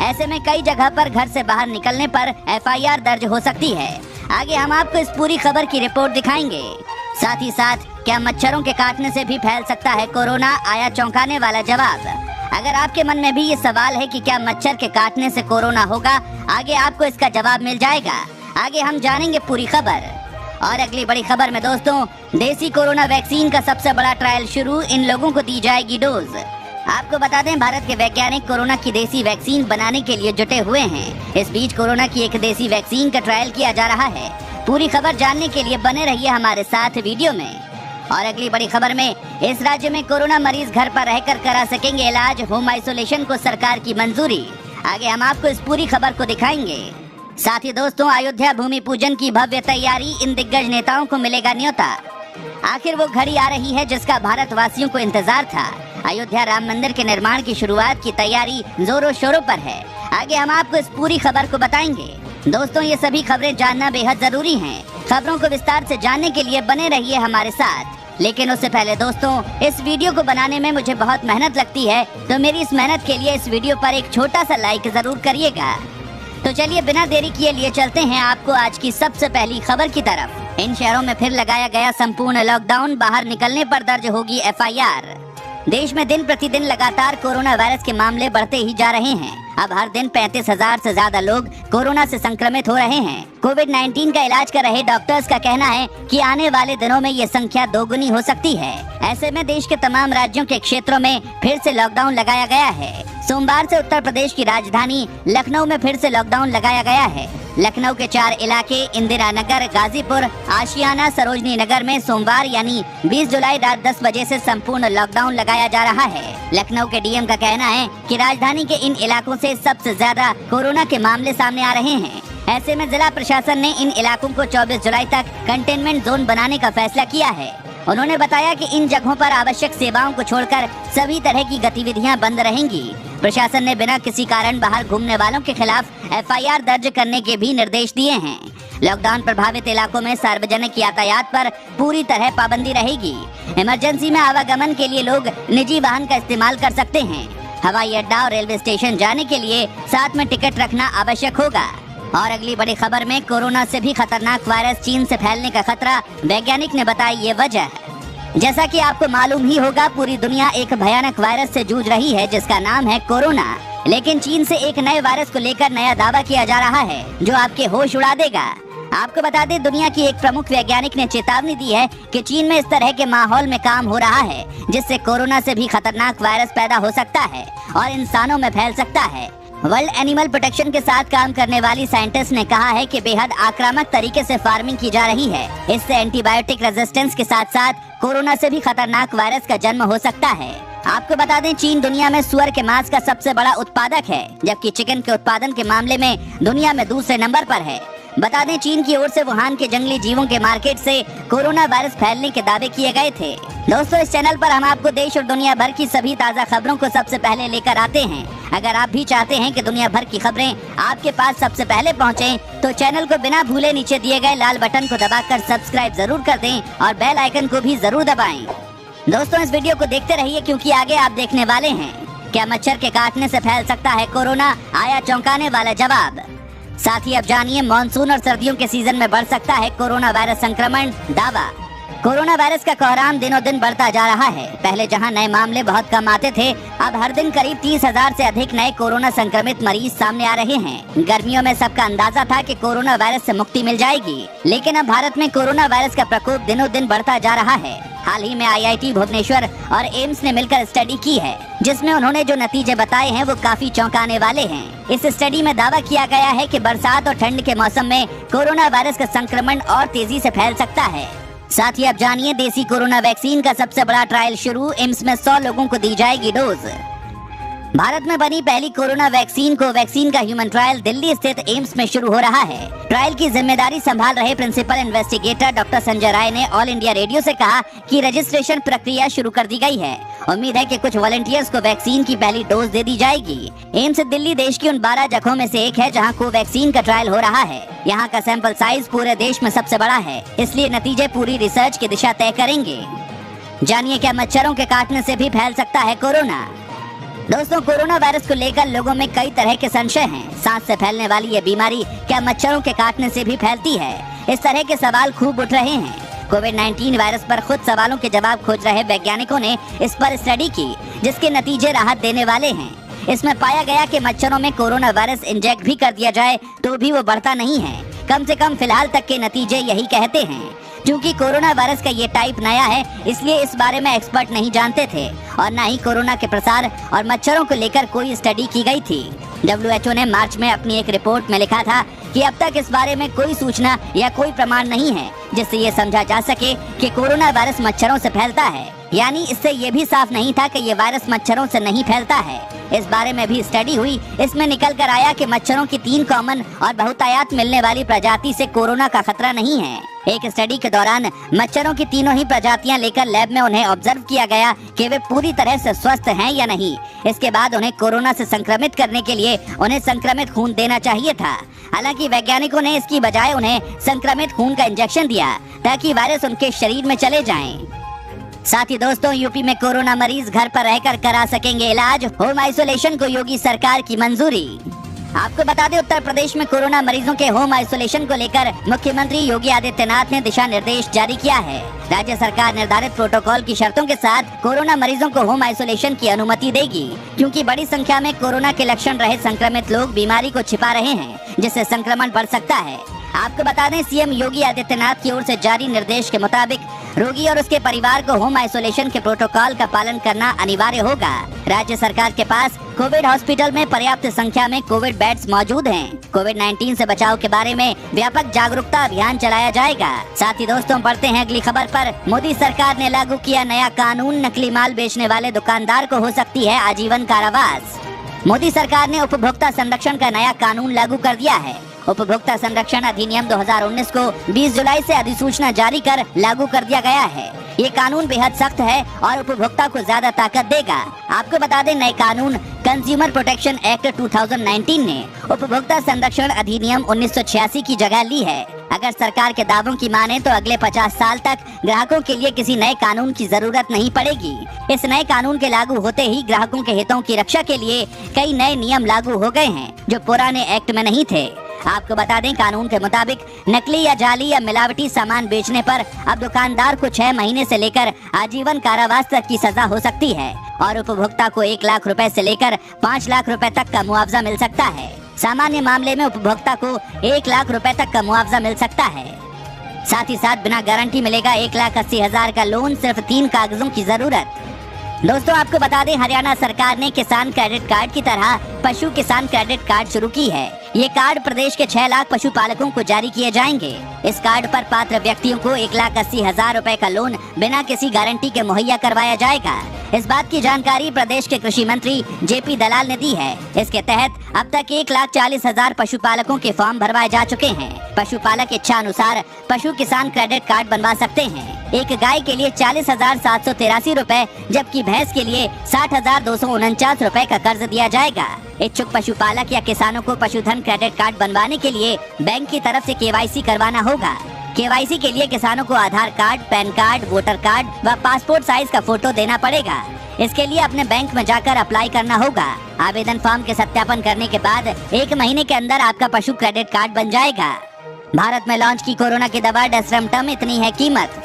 ऐसे में कई जगह पर घर से बाहर निकलने पर FIR दर्ज हो सकती है। आगे हम आपको इस पूरी खबर की रिपोर्ट दिखाएंगे। साथ ही साथ क्या मच्छरों के काटने से भी फैल सकता है कोरोना, आया चौंकाने वाला जवाब। अगर आपके मन में भी ये सवाल है कि क्या मच्छर के काटने से कोरोना होगा, आगे आपको इसका जवाब मिल जाएगा। आगे हम जानेंगे पूरी खबर। और अगली बड़ी खबर में दोस्तों, देसी कोरोना वैक्सीन का सबसे बड़ा ट्रायल शुरू, इन लोगों को दी जाएगी डोज। आपको बता दें, भारत के वैज्ञानिक कोरोना की देसी वैक्सीन बनाने के लिए जुटे हुए हैं। इस बीच कोरोना की एक देसी वैक्सीन का ट्रायल किया जा रहा है। पूरी खबर जानने के लिए बने रहिए हमारे साथ वीडियो में। और अगली बड़ी खबर में, इस राज्य में कोरोना मरीज घर पर रहकर करा सकेंगे इलाज, होम आइसोलेशन को सरकार की मंजूरी। आगे हम आपको इस पूरी खबर को दिखाएंगे। साथ ही दोस्तों, अयोध्या भूमि पूजन की भव्य तैयारी, इन दिग्गज नेताओं को मिलेगा न्योता। आखिर वो घड़ी आ रही है जिसका भारतवासियों को इंतजार था। अयोध्या राम मंदिर के निर्माण की शुरुआत की तैयारी जोरों शोरों पर है। आगे हम आपको इस पूरी खबर को बताएंगे। दोस्तों, ये सभी खबरें जानना बेहद जरूरी हैं। खबरों को विस्तार से जानने के लिए बने रहिए हमारे साथ। लेकिन उससे पहले दोस्तों, इस वीडियो को बनाने में मुझे बहुत मेहनत लगती है, तो मेरी इस मेहनत के लिए इस वीडियो पर एक छोटा सा लाइक जरूर करिएगा। तो चलिए बिना देरी किए लिए चलते हैं आपको आज की सबसे पहली खबर की तरफ। इन शहरों में फिर लगाया गया संपूर्ण लॉकडाउन, बाहर निकलने पर दर्ज होगी FIR। देश में दिन प्रतिदिन लगातार कोरोना वायरस के मामले बढ़ते ही जा रहे हैं। अब हर दिन 35,000 से ज्यादा लोग कोरोना से संक्रमित हो रहे हैं। कोविड-19 का इलाज कर रहे डॉक्टर्स का कहना है कि आने वाले दिनों में ये संख्या दोगुनी हो सकती है। ऐसे में देश के तमाम राज्यों के क्षेत्रों में फिर से लॉकडाउन लगाया गया है। सोमवार से उत्तर प्रदेश की राजधानी लखनऊ में फिर से लॉकडाउन लगाया गया है। लखनऊ के 4 इलाके इंदिरा नगर, गाजीपुर, आशियाना, सरोजनी नगर में सोमवार यानी 20 जुलाई रात 10 बजे से संपूर्ण लॉकडाउन लगाया जा रहा है। लखनऊ के DM का कहना है कि राजधानी के इन इलाकों से सबसे ज्यादा कोरोना के मामले सामने आ रहे हैं। ऐसे में जिला प्रशासन ने इन इलाकों को 24 जुलाई तक कंटेनमेंट जोन बनाने का फैसला किया है। उन्होंने बताया कि इन जगहों पर आवश्यक सेवाओं को छोड़कर सभी तरह की गतिविधियां बंद रहेंगी। प्रशासन ने बिना किसी कारण बाहर घूमने वालों के खिलाफ FIR दर्ज करने के भी निर्देश दिए हैं। लॉकडाउन प्रभावित इलाकों में सार्वजनिक यातायात पर पूरी तरह पाबंदी रहेगी। इमरजेंसी में आवागमन के लिए लोग निजी वाहन का इस्तेमाल कर सकते हैं। हवाई अड्डा और रेलवे स्टेशन जाने के लिए साथ में टिकट रखना आवश्यक होगा। और अगली बड़ी खबर में, कोरोना से भी खतरनाक वायरस चीन से फैलने का खतरा, वैज्ञानिक ने बताई ये वजह। जैसा कि आपको मालूम ही होगा, पूरी दुनिया एक भयानक वायरस से जूझ रही है जिसका नाम है कोरोना। लेकिन चीन से एक नए वायरस को लेकर नया दावा किया जा रहा है जो आपके होश उड़ा देगा। आपको बता दें, दुनिया की एक प्रमुख वैज्ञानिक ने चेतावनी दी है कि चीन में इस तरह के माहौल में काम हो रहा है जिससे कोरोना से भी खतरनाक वायरस पैदा हो सकता है और इंसानों में फैल सकता है। वर्ल्ड एनिमल प्रोटेक्शन के साथ काम करने वाली साइंटिस्ट ने कहा है कि बेहद आक्रामक तरीके से फार्मिंग की जा रही है। इससे एंटीबायोटिक रेजिस्टेंस के साथ साथ कोरोना से भी खतरनाक वायरस का जन्म हो सकता है। आपको बता दें, चीन दुनिया में सुअर के मांस का सबसे बड़ा उत्पादक है, जबकि चिकन के उत्पादन के मामले में दुनिया में दूसरे नंबर पर है। बता दें, चीन की ओर से वुहान के जंगली जीवों के मार्केट से कोरोना वायरस फैलने के दावे किए गए थे। दोस्तों, इस चैनल पर हम आपको देश और दुनिया भर की सभी ताज़ा खबरों को सबसे पहले लेकर आते हैं। अगर आप भी चाहते हैं कि दुनिया भर की खबरें आपके पास सबसे पहले पहुंचें, तो चैनल को बिना भूले नीचे दिए गए लाल बटन को दबाकर सब्सक्राइब जरूर कर दें और बेल आइकन को भी जरूर दबाएं। दोस्तों, इस वीडियो को देखते रहिए क्योंकि आगे आप देखने वाले हैं, क्या मच्छर के काटने से फैल सकता है कोरोना, आया चौंकाने वाला जवाब। साथ ही अब जानिए, मानसून और सर्दियों के सीजन में बढ़ सकता है कोरोना वायरस संक्रमण, दावा। कोरोना वायरस का कोहराम दिनों दिन बढ़ता जा रहा है। पहले जहां नए मामले बहुत कम आते थे, अब हर दिन करीब 30,000 से अधिक नए कोरोना संक्रमित मरीज सामने आ रहे हैं। गर्मियों में सबका अंदाजा था कि कोरोना वायरस से मुक्ति मिल जाएगी, लेकिन अब भारत में कोरोना वायरस का प्रकोप दिनों दिन बढ़ता जा रहा है। हाल ही में IIT भुवनेश्वर और एम्स ने मिलकर स्टडी की है, जिसमें उन्होंने जो नतीजे बताए हैं वो काफी चौंकाने वाले हैं। इस स्टडी में दावा किया गया है कि बरसात और ठंड के मौसम में कोरोना वायरस का संक्रमण और तेजी से फैल सकता है। साथ ही अब जानिए, देसी कोरोना वैक्सीन का सबसे बड़ा ट्रायल शुरू, एम्स में 100 लोगों को दी जाएगी डोज। भारत में बनी पहली कोरोना वैक्सीन का ह्यूमन ट्रायल दिल्ली स्थित एम्स में शुरू हो रहा है। ट्रायल की जिम्मेदारी संभाल रहे principal investigator doctor Sanjay Rai ने ऑल इंडिया रेडियो से कहा कि रजिस्ट्रेशन प्रक्रिया शुरू कर दी गई है। उम्मीद है कि कुछ वॉलंटियर्स को वैक्सीन की पहली डोज दे दी जाएगी। एम्स दिल्ली देश की उन 12 जगहों में से एक है जहां कोवैक्सीन का ट्रायल हो रहा है। यहां का सैंपल साइज पूरे देश में सबसे बड़ा है, इसलिए नतीजे पूरी रिसर्च की दिशा तय करेंगे। जानिए, क्या मच्छरों के काटने से भी फैल सकता है कोरोना। दोस्तों, कोरोना वायरस को लेकर लोगों में कई तरह के संशय हैं। सांस से फैलने वाली ये बीमारी क्या मच्छरों के काटने से भी फैलती है? इस तरह के सवाल खूब उठ रहे हैं। कोविड-19 वायरस पर खुद सवालों के जवाब खोज रहे वैज्ञानिकों ने इस पर स्टडी की, जिसके नतीजे राहत देने वाले हैं। इसमें पाया गया कि मच्छरों में कोरोना वायरस इंजेक्ट भी कर दिया जाए तो भी वो बढ़ता नहीं है। कम से कम फिलहाल तक के नतीजे यही कहते हैं। क्योंकि कोरोना वायरस का ये टाइप नया है, इसलिए इस बारे में एक्सपर्ट नहीं जानते थे और न ही कोरोना के प्रसार और मच्छरों को लेकर कोई स्टडी की गई थी। WHO ने मार्च में अपनी एक रिपोर्ट में लिखा था कि अब तक इस बारे में कोई सूचना या कोई प्रमाण नहीं है जिससे ये समझा जा सके कि कोरोना वायरस मच्छरों से फैलता है। यानी इससे ये भी साफ नहीं था कि ये वायरस मच्छरों से नहीं फैलता है। इस बारे में भी स्टडी हुई। इसमें निकल कर आया कि मच्छरों की 3 कॉमन और बहुतायत मिलने वाली प्रजाति से कोरोना का खतरा नहीं है। एक स्टडी के दौरान मच्छरों की तीनों ही प्रजातियां लेकर लैब में उन्हें ऑब्जर्व किया गया कि वे पूरी तरह से स्वस्थ हैं या नहीं। इसके बाद उन्हें कोरोना से संक्रमित करने के लिए उन्हें संक्रमित खून देना चाहिए था। हालांकि वैज्ञानिकों ने इसकी बजाय उन्हें संक्रमित खून का इंजेक्शन दिया ताकि वायरस उनके शरीर में चले जाएं। साथ ही दोस्तों, यूपी में कोरोना मरीज घर पर रहकर करा सकेंगे इलाज। होम आइसोलेशन को योगी सरकार की मंजूरी। आपको बता दें, उत्तर प्रदेश में कोरोना मरीजों के होम आइसोलेशन को लेकर मुख्यमंत्री योगी आदित्यनाथ ने दिशा निर्देश जारी किया है। राज्य सरकार निर्धारित प्रोटोकॉल की शर्तों के साथ कोरोना मरीजों को होम आइसोलेशन की अनुमति देगी, क्योंकि बड़ी संख्या में कोरोना के लक्षण रहित संक्रमित लोग बीमारी को छिपा रहे हैं, जिससे संक्रमण बढ़ सकता है। आपको बता दें, सीएम योगी आदित्यनाथ की ओर से जारी निर्देश के मुताबिक रोगी और उसके परिवार को होम आइसोलेशन के प्रोटोकॉल का पालन करना अनिवार्य होगा। राज्य सरकार के पास कोविड हॉस्पिटल में पर्याप्त संख्या में कोविड बेड्स मौजूद हैं। कोविड-19 से बचाव के बारे में व्यापक जागरूकता अभियान चलाया जाएगा। साथ ही दोस्तों, बढ़ते हैं अगली खबर पर। मोदी सरकार ने लागू किया नया कानून, नकली माल बेचने वाले दुकानदार को हो सकती है आजीवन कारावास। मोदी सरकार ने उपभोक्ता संरक्षण का नया कानून लागू कर दिया है। उपभोक्ता संरक्षण अधिनियम 2019 को 20 जुलाई से अधिसूचना जारी कर लागू कर दिया गया है। ये कानून बेहद सख्त है और उपभोक्ता को ज्यादा ताकत देगा। आपको बता दें, नए कानून कंज्यूमर प्रोटेक्शन एक्ट 2019 ने उपभोक्ता संरक्षण अधिनियम 1986 की जगह ली है। अगर सरकार के दावों की माने तो अगले 50 साल तक ग्राहकों के लिए किसी नए कानून की जरूरत नहीं पड़ेगी। इस नए कानून के लागू होते ही ग्राहकों के हितों की रक्षा के लिए कई नए नियम लागू हो गए हैं जो पुराने एक्ट में नहीं थे। आपको बता दें, कानून के मुताबिक नकली या जाली या मिलावटी सामान बेचने पर अब दुकानदार को 6 महीने से लेकर आजीवन कारावास तक की सजा हो सकती है और उपभोक्ता को 1 लाख रुपए से लेकर 5 लाख रुपए तक का मुआवजा मिल सकता है। सामान्य मामले में उपभोक्ता को 1 लाख रुपए तक का मुआवजा मिल सकता है। साथ ही साथ बिना गारंटी मिलेगा 1,80,000 का लोन, सिर्फ 3 कागजों की जरूरत। दोस्तों, आपको बता दें, हरियाणा सरकार ने किसान क्रेडिट कार्ड की तरह पशु किसान क्रेडिट कार्ड शुरू की है। ये कार्ड प्रदेश के 6 लाख पशुपालकों को जारी किए जाएंगे। इस कार्ड पर पात्र व्यक्तियों को 1,80,000 रुपए का लोन बिना किसी गारंटी के मुहैया करवाया जाएगा। इस बात की जानकारी प्रदेश के कृषि मंत्री JP दलाल ने दी है। इसके तहत अब तक 1,40,000 पशुपालकों के फॉर्म भरवाए जा चुके हैं। पशुपालक इच्छा अनुसार पशु किसान क्रेडिट कार्ड बनवा सकते हैं। एक गाय के लिए 40,783 रुपए, जबकि भैंस के लिए 60,249 रुपए का कर्ज दिया जाएगा। इच्छुक पशुपालक या किसानों को पशुधन क्रेडिट कार्ड बनवाने के लिए बैंक की तरफ से KYC करवाना होगा। KYC के लिए किसानों को Aadhaar card, pan card, voter card व पासपोर्ट साइज का फोटो देना पड़ेगा। इसके लिए अपने बैंक में जाकर अप्लाई करना होगा। आवेदन फॉर्म के सत्यापन करने के बाद 1 महीने के अंदर आपका पशु क्रेडिट कार्ड बन जाएगा। भारत में लॉन्च की कोरोना की दवा डेसरेमटम, इतनी है कीमत।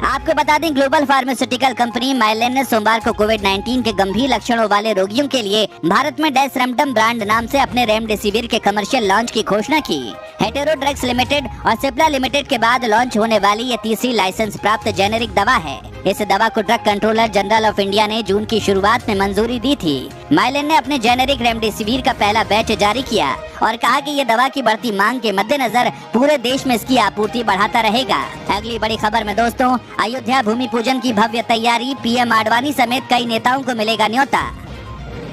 आपको बता दें, ग्लोबल फार्मास्यूटिकल कंपनी माइलेन ने सोमवार को कोविड-19 के गंभीर लक्षणों वाले रोगियों के लिए भारत में डेसरेमटम ब्रांड नाम से अपने रेमडेसिविर के कमर्शियल लॉन्च की घोषणा की। हेटेरो ड्रग्स लिमिटेड और सिप्ला लिमिटेड के बाद लॉन्च होने वाली ये तीसरी लाइसेंस प्राप्त जेनेरिक दवा है। इस दवा को drug controller general of India ने जून की शुरुआत में मंजूरी दी थी। माइलेन ने अपने जेनेरिक रेमडेसिविर का पहला बैच जारी किया और कहा कि ये दवा की बढ़ती मांग के मद्देनजर पूरे देश में इसकी आपूर्ति बढ़ाता रहेगा। अगली बड़ी खबर में दोस्तों, अयोध्या भूमि पूजन की भव्य तैयारी, PM आडवाणी समेत कई नेताओं को मिलेगा न्योता।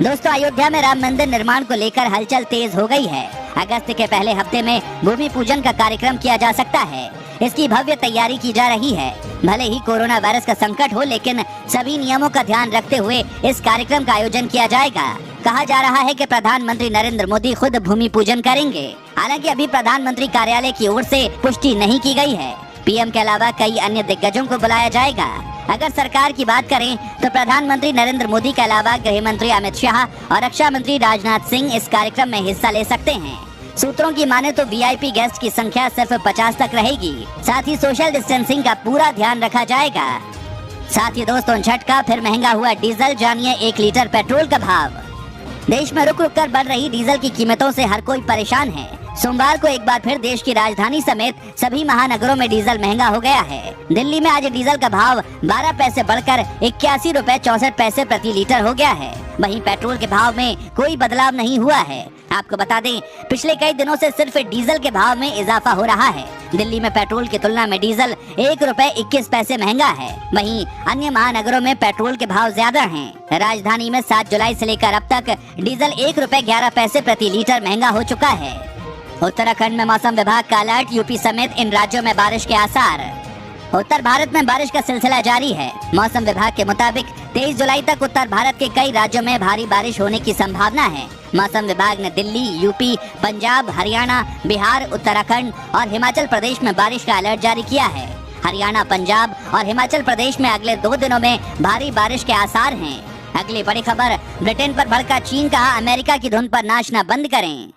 दोस्तों, अयोध्या में राम मंदिर निर्माण को लेकर हलचल तेज हो गई है। अगस्त के पहले हफ्ते में भूमि पूजन का कार्यक्रम किया जा सकता है। इसकी भव्य तैयारी की जा रही है। भले ही कोरोना वायरस का संकट हो, लेकिन सभी नियमों का ध्यान रखते हुए इस कार्यक्रम का आयोजन किया जाएगा। कहा जा रहा है कि प्रधानमंत्री नरेंद्र मोदी खुद भूमि पूजन करेंगे। हालांकि अभी प्रधानमंत्री कार्यालय की ओर से पुष्टि नहीं की गई है। PM के अलावा कई अन्य दिग्गजों को बुलाया जाएगा। अगर सरकार की बात करें तो प्रधानमंत्री नरेंद्र मोदी के अलावा गृह मंत्री अमित शाह और रक्षा मंत्री राजनाथ सिंह इस कार्यक्रम में हिस्सा ले सकते हैं। सूत्रों की माने तो वीआईपी गेस्ट की संख्या सिर्फ 50 तक रहेगी। साथ ही सोशल डिस्टेंसिंग का पूरा ध्यान रखा जाएगा। साथ ही दोस्तों, झटका फिर महंगा हुआ डीजल, जानिए 1 लीटर पेट्रोल का भाव। देश में रुक रुक कर बढ़ रही डीजल की कीमतों से हर कोई परेशान है। सोमवार को एक बार फिर देश की राजधानी समेत सभी महानगरों में डीजल महंगा हो गया है। दिल्ली में आज डीजल का भाव 12 पैसे बढ़कर 81 रुपए 64 पैसे प्रति लीटर हो गया है। वहीं पेट्रोल के भाव में कोई बदलाव नहीं हुआ है। आपको बता दें, पिछले कई दिनों से सिर्फ डीजल के भाव में इजाफा हो रहा है। दिल्ली में पेट्रोल की तुलना में डीजल 1 रुपए 21 पैसे महंगा है। वहीं अन्य महानगरों में पेट्रोल के भाव ज्यादा हैं। राजधानी में 7 जुलाई से लेकर अब तक डीजल 1 रुपए 11 पैसे प्रति लीटर महंगा हो चुका है। उत्तराखंड में मौसम विभाग का अलर्ट, यूपी समेत इन राज्यों में बारिश के आसार। उत्तर भारत में बारिश का सिलसिला जारी है। मौसम विभाग के मुताबिक 23 जुलाई तक उत्तर भारत के कई राज्यों में भारी बारिश होने की संभावना है। मौसम विभाग ने दिल्ली, यूपी, पंजाब, हरियाणा, बिहार, उत्तराखंड और हिमाचल प्रदेश में बारिश का अलर्ट जारी किया है। हरियाणा, पंजाब और हिमाचल प्रदेश में अगले 2 दिनों में भारी बारिश के आसार हैं। अगली बड़ी खबर, ब्रिटेन पर भड़का चीन, कहा अमेरिका की धुन पर नाचना बंद करें।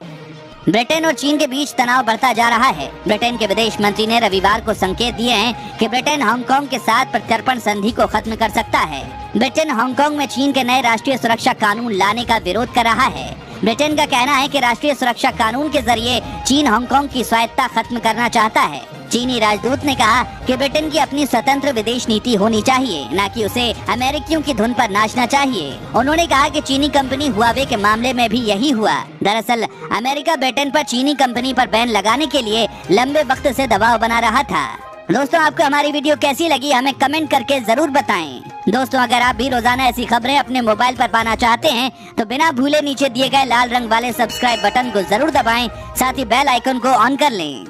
ब्रिटेन और चीन के बीच तनाव बढ़ता जा रहा है। ब्रिटेन के विदेश मंत्री ने रविवार को संकेत दिए हैं कि ब्रिटेन हांगकांग के साथ प्रत्यर्पण संधि को खत्म कर सकता है। ब्रिटेन हांगकांग में चीन के नए राष्ट्रीय सुरक्षा कानून लाने का विरोध कर रहा है। ब्रिटेन का कहना है कि राष्ट्रीय सुरक्षा कानून के जरिए चीन हांगकांग की स्वायत्तता खत्म करना चाहता है। चीनी राजदूत ने कहा कि ब्रिटेन की अपनी स्वतंत्र विदेश नीति होनी चाहिए, न कि उसे अमेरिकियों की धुन पर नाचना चाहिए। उन्होंने कहा कि चीनी कंपनी हुआवे के मामले में भी यही हुआ। दरअसल अमेरिका ब्रिटेन पर चीनी कंपनी पर बैन लगाने के लिए लंबे वक्त से दबाव बना रहा था। दोस्तों, आपको हमारी वीडियो कैसी लगी हमें कमेंट करके जरूर बताएं। दोस्तों, अगर आप भी रोजाना ऐसी खबरें अपने मोबाइल पर पाना चाहते हैं तो बिना भूले नीचे दिए गए लाल रंग वाले सब्सक्राइब बटन को जरूर दबाएं। साथ ही बेल आइकन को ऑन कर लें।